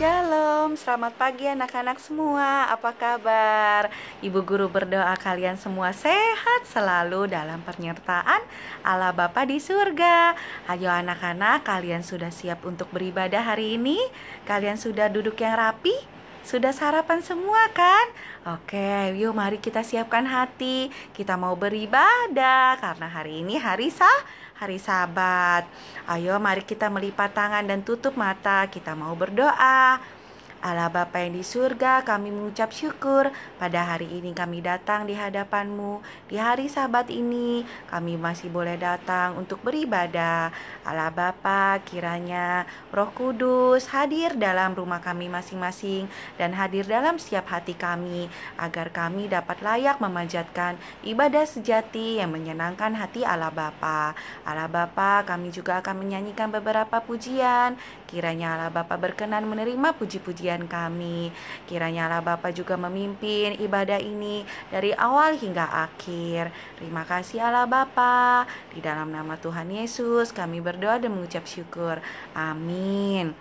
Shalom, selamat pagi anak-anak semua. Apa kabar? Ibu guru berdoa kalian semua sehat selalu dalam penyertaan Allah Bapa di surga. Ayo anak-anak, kalian sudah siap untuk beribadah hari ini? Kalian sudah duduk yang rapi? Sudah sarapan semua kan? Oke, yuk mari kita siapkan hati. Kita mau beribadah karena hari ini hari Sabat. Ayo mari kita melipat tangan dan tutup mata. Kita mau berdoa. Allah Bapa yang di surga, kami mengucap syukur pada hari ini kami datang di hadapan-Mu. Di hari Sabat ini kami masih boleh datang untuk beribadah. Allah Bapa, kiranya Roh Kudus hadir dalam rumah kami masing-masing dan hadir dalam setiap hati kami, agar kami dapat layak memanjatkan ibadah sejati yang menyenangkan hati Allah Bapa. Allah Bapa, kami juga akan menyanyikan beberapa pujian. Kiranya Allah Bapa berkenan menerima puji-pujian kami. Kiranya Allah Bapa juga memimpin ibadah ini dari awal hingga akhir. Terima kasih Allah Bapa. Di dalam nama Tuhan Yesus kami berdoa dan mengucap syukur. Amin.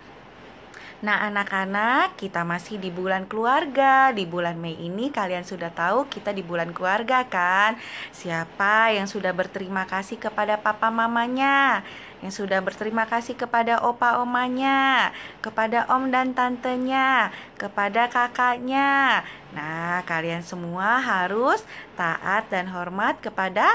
Nah anak-anak, kita masih di bulan keluarga. Di bulan Mei ini kalian sudah tahu kita di bulan keluarga kan? Siapa yang sudah berterima kasih kepada papa mamanya? Yang sudah berterima kasih kepada opa omanya, kepada om dan tantenya, kepada kakaknya. Nah, kalian semua harus taat dan hormat kepada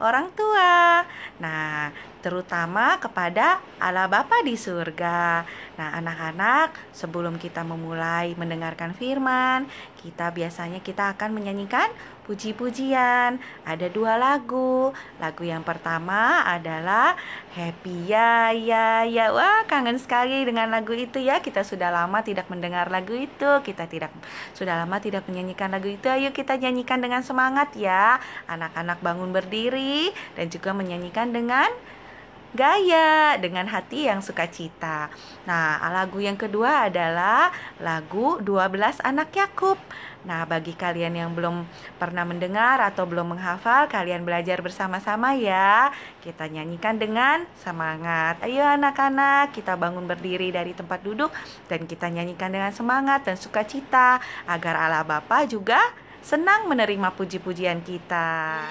orang tua. Nah, terutama kepada Allah Bapa di surga. Nah, anak-anak, sebelum kita memulai mendengarkan firman, kita akan menyanyikan puji-pujian. Ada 2 lagu. Lagu yang pertama adalah Happy Ya Ya Ya. Wah, kangen sekali dengan lagu itu ya. Kita sudah lama tidak mendengar lagu itu. Sudah lama tidak menyanyikan lagu itu. Ayo kita nyanyikan dengan semangat ya. Anak-anak bangun berdiri dan juga menyanyikan dengan gaya, dengan hati yang sukacita. Nah, lagu yang kedua adalah lagu 12 Anak Yakub. Nah, bagi kalian yang belum pernah mendengar atau belum menghafal, kalian belajar bersama-sama ya. Kita nyanyikan dengan semangat. Ayo anak-anak, kita bangun berdiri dari tempat duduk dan kita nyanyikan dengan semangat dan sukacita agar Allah Bapa juga senang menerima puji-pujian kita.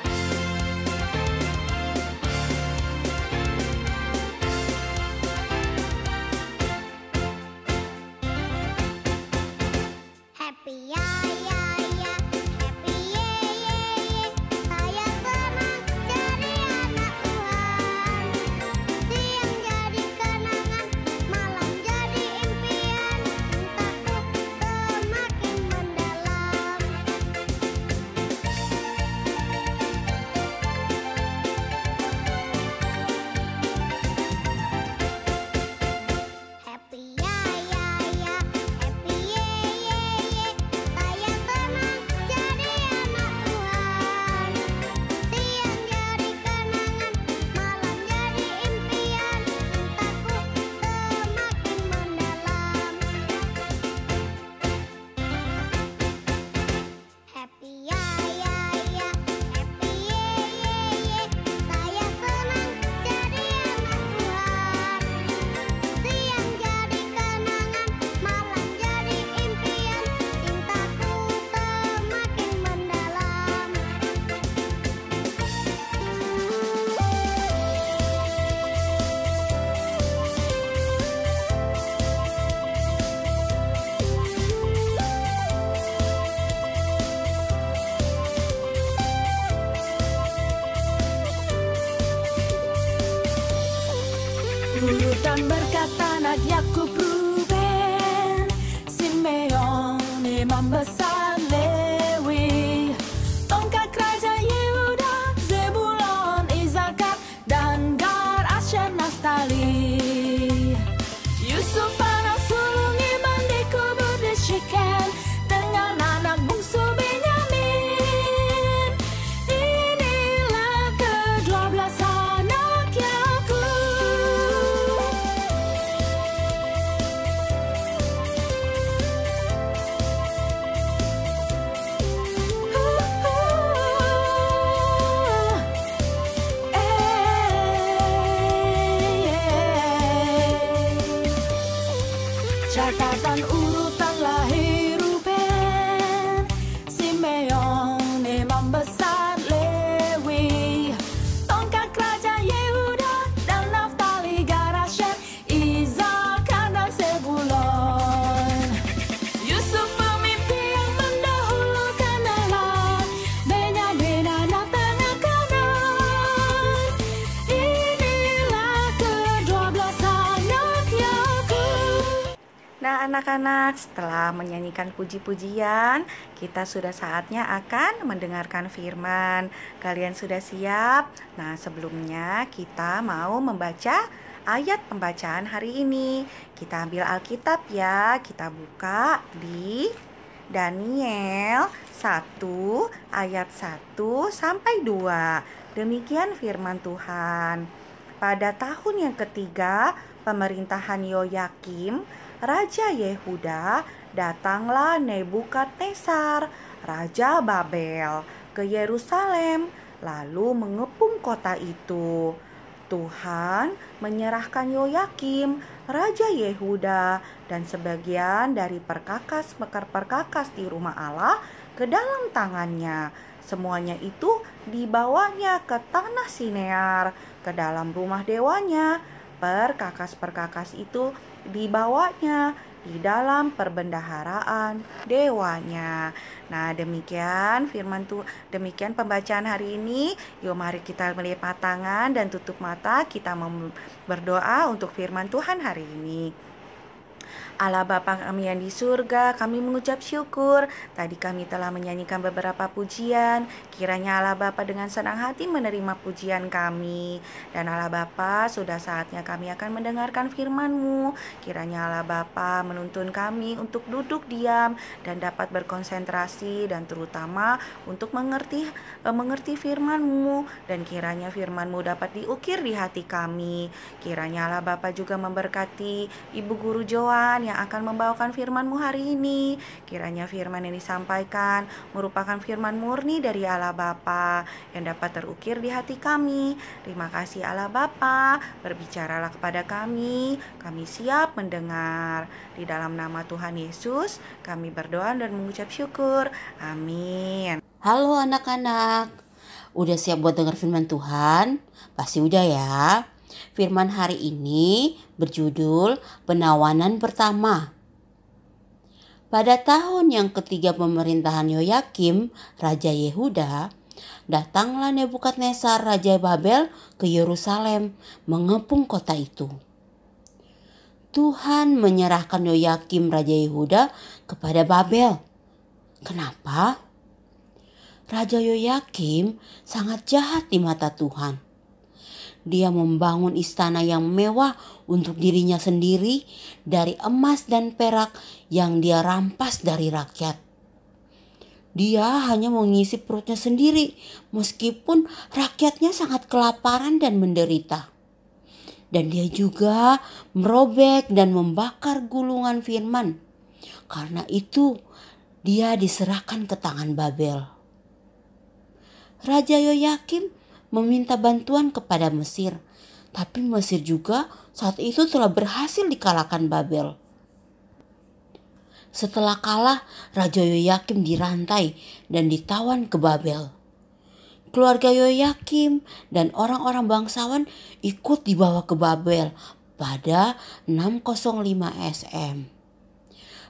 Catatan urutan lahir Ruben, Simeon imam besar Lewi, tongkat kerajaan Yehuda dan Naftali garas Shem, Isakar dan Zebulon. Yusuf pemimpin yang mendahulukan Allah, Benyamin anak tengah kanan. Inilah ke-12 anak Yakub. Nah anak-anak, setelah menyanyikan puji-pujian, kita sudah saatnya akan mendengarkan firman. Kalian sudah siap? Nah sebelumnya kita mau membaca ayat pembacaan hari ini. Kita ambil Alkitab ya, kita buka di Daniel 1 ayat 1 sampai 2. Demikian firman Tuhan. Pada tahun yang ketiga pemerintahan Yoyakim, Raja Yehuda, datanglah Nebukadnezar, Raja Babel, ke Yerusalem, lalu mengepung kota itu. Tuhan menyerahkan Yoyakim, Raja Yehuda, dan sebagian dari perkakas di rumah Allah ke dalam tangannya. Semuanya itu dibawanya ke tanah Sinear, ke dalam rumah dewanya. Perkakas-perkakas itu dibawanya di dalam perbendaharaan dewanya. Nah, demikian demikian pembacaan hari ini. Yuk mari kita melipat tangan dan tutup mata, kita berdoa untuk firman Tuhan hari ini. Allah Bapa kami yang di surga, kami mengucap syukur. Tadi kami telah menyanyikan beberapa pujian. Kiranya Allah Bapa dengan senang hati menerima pujian kami. Dan Allah Bapa, sudah saatnya kami akan mendengarkan firman-Mu. Kiranya Allah Bapa menuntun kami untuk duduk diam dan dapat berkonsentrasi, dan terutama untuk mengerti firman-Mu. Dan kiranya firman-Mu dapat diukir di hati kami. Kiranya Allah Bapa juga memberkati Ibu Guru Joan yang akan membawakan firman-Mu hari ini. Kiranya firman yang disampaikan merupakan firman murni dari Allah Bapa yang dapat terukir di hati kami. Terima kasih Allah Bapa, berbicaralah kepada kami siap mendengar. Di dalam nama Tuhan Yesus kami berdoa dan mengucap syukur. Amin. Halo anak-anak, udah siap buat dengar firman Tuhan? Pasti udah ya. Firman hari ini berjudul Penawanan Pertama. Pada tahun yang ketiga pemerintahan Yoyakim, Raja Yehuda, datanglah Nebukadnezar, Raja Babel, ke Yerusalem, mengepung kota itu. Tuhan menyerahkan Yoyakim, Raja Yehuda, kepada Babel. Kenapa? Raja Yoyakim sangat jahat di mata Tuhan. Dia membangun istana yang mewah untuk dirinya sendiri dari emas dan perak yang dia rampas dari rakyat. Dia hanya mengisi perutnya sendiri meskipun rakyatnya sangat kelaparan dan menderita. Dan dia juga merobek dan membakar gulungan firman. Karena itu dia diserahkan ke tangan Babel. Raja Yoyakim meminta bantuan kepada Mesir, tapi Mesir juga saat itu telah berhasil dikalahkan Babel. Setelah kalah, Raja Yoyakim dirantai dan ditawan ke Babel. Keluarga Yoyakim dan orang-orang bangsawan ikut dibawa ke Babel pada 605 SM.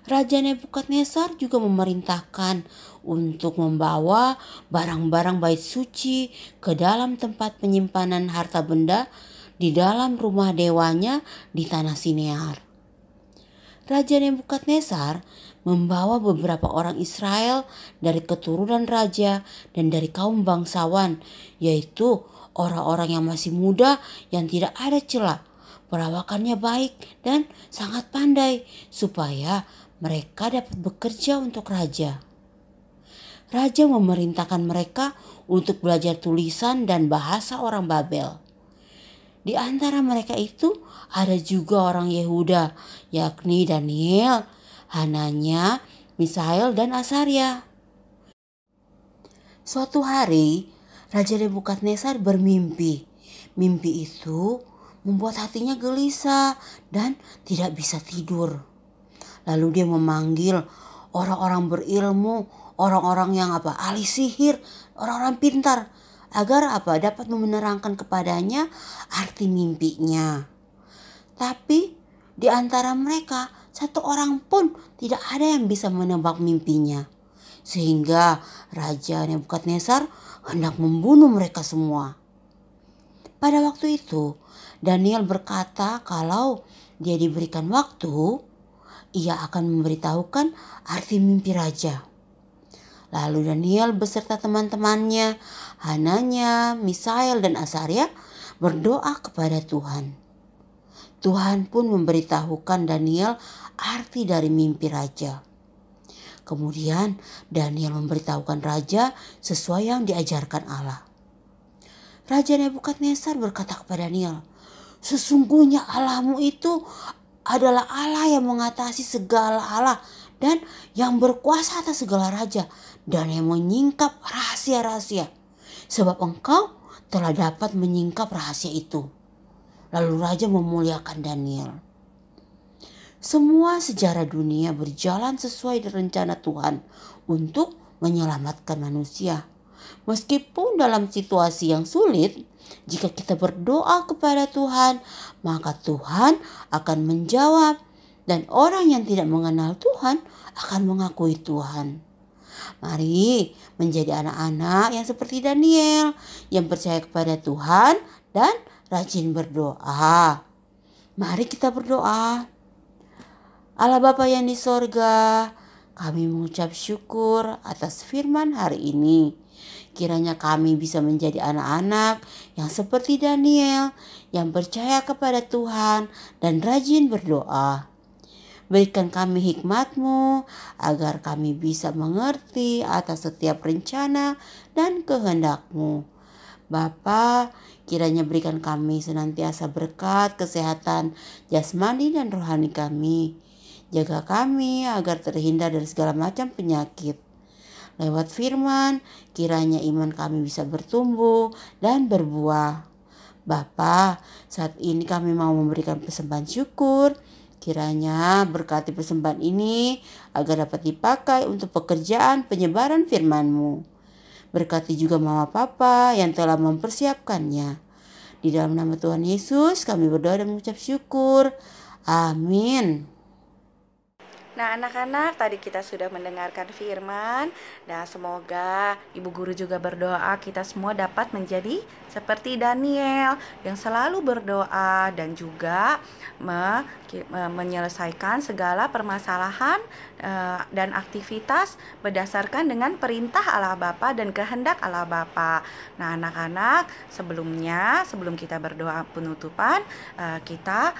Raja Nebukadnezar juga memerintahkan untuk membawa barang-barang bait suci ke dalam tempat penyimpanan harta benda di dalam rumah dewanya di tanah Sinear. Raja Nebukadnezar membawa beberapa orang Israel dari keturunan raja dan dari kaum bangsawan, yaitu orang-orang yang masih muda yang tidak ada celah, perawakannya baik dan sangat pandai, supaya mereka dapat bekerja untuk raja. Raja memerintahkan mereka untuk belajar tulisan dan bahasa orang Babel. Di antara mereka itu ada juga orang Yehuda, yakni Daniel, Hananya, Misael, dan Asaria. Suatu hari, Raja Nebukadnezar bermimpi. Mimpi itu membuat hatinya gelisah dan tidak bisa tidur. Lalu dia memanggil orang-orang berilmu, orang-orang yang ahli sihir, orang-orang pintar, agar dapat menerangkan kepadanya arti mimpinya. Tapi di antara mereka satu orang pun tidak ada yang bisa menebak mimpinya. Sehingga Raja Nebukadnezar hendak membunuh mereka semua. Pada waktu itu Daniel berkata kalau dia diberikan waktu, ia akan memberitahukan arti mimpi raja. Lalu Daniel beserta teman-temannya, Hananya, Misael, dan Azaria berdoa kepada Tuhan. Tuhan pun memberitahukan Daniel arti dari mimpi raja. Kemudian Daniel memberitahukan raja sesuai yang diajarkan Allah. Raja Nebukadnezar berkata kepada Daniel, "Sesungguhnya Allahmu itu adalah Allah yang mengatasi segala Allah dan yang berkuasa atas segala raja dan yang menyingkap rahasia-rahasia. Sebab engkau telah dapat menyingkap rahasia itu." Lalu raja memuliakan Daniel. Semua sejarah dunia berjalan sesuai rencana Tuhan untuk menyelamatkan manusia. Meskipun dalam situasi yang sulit, jika kita berdoa kepada Tuhan, maka Tuhan akan menjawab, dan orang yang tidak mengenal Tuhan akan mengakui Tuhan. Mari menjadi anak-anak yang seperti Daniel, yang percaya kepada Tuhan dan rajin berdoa. Mari kita berdoa. Allah Bapa yang di sorga, kami mengucap syukur atas firman hari ini. Kiranya kami bisa menjadi anak-anak yang seperti Daniel, yang percaya kepada Tuhan dan rajin berdoa. Berikan kami hikmat-Mu agar kami bisa mengerti atas setiap rencana dan kehendak-Mu. Bapa, kiranya berikan kami senantiasa berkat, kesehatan, jasmani dan rohani kami. Jaga kami agar terhindar dari segala macam penyakit. Lewat firman, kiranya iman kami bisa bertumbuh dan berbuah. Bapa, saat ini kami mau memberikan persembahan syukur. Kiranya berkati persembahan ini agar dapat dipakai untuk pekerjaan penyebaran firman-Mu. Berkati juga Mama Papa yang telah mempersiapkannya. Di dalam nama Tuhan Yesus kami berdoa dan mengucap syukur. Amin. Nah, anak-anak, tadi kita sudah mendengarkan firman, dan semoga ibu guru juga berdoa kita semua dapat menjadi seperti Daniel yang selalu berdoa dan juga menyelesaikan segala permasalahan dan aktivitas berdasarkan dengan perintah Allah Bapa dan kehendak Allah Bapa. Nah, anak-anak, sebelum kita berdoa penutupan, kita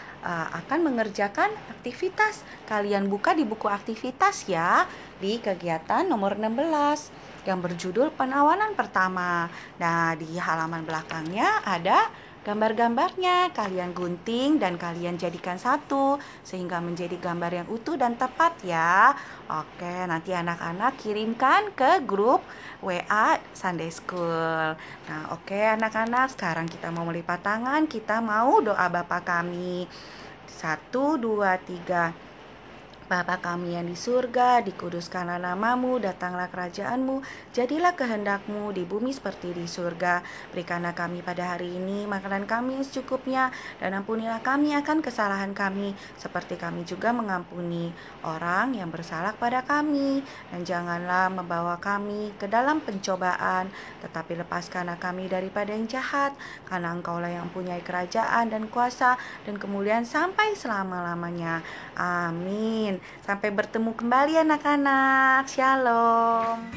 akan mengerjakan aktivitas. Kalian buka di buku aktivitas ya, di kegiatan nomor 16 yang berjudul penawanan pertama. Nah, di halaman belakangnya ada gambar-gambarnya. Kalian gunting dan kalian jadikan satu sehingga menjadi gambar yang utuh dan tepat ya. Oke, nanti anak-anak kirimkan ke grup WA Sunday School. Nah, oke anak-anak, sekarang kita mau melipat tangan, kita mau doa Bapa kami. 1, 2, 3. Bapa kami yang di surga, dikuduskanlah namamu, datanglah kerajaanmu, jadilah kehendak-Mu di bumi seperti di surga. Berikanlah kami pada hari ini makanan kami yang secukupnya, dan ampunilah kami akan kesalahan kami, seperti kami juga mengampuni orang yang bersalah pada kami. Dan janganlah membawa kami ke dalam pencobaan, tetapi lepaskanlah kami daripada yang jahat, karena Engkaulah yang mempunyai kerajaan dan kuasa dan kemuliaan sampai selama-lamanya. Amin. Sampai bertemu kembali anak-anak. Shalom.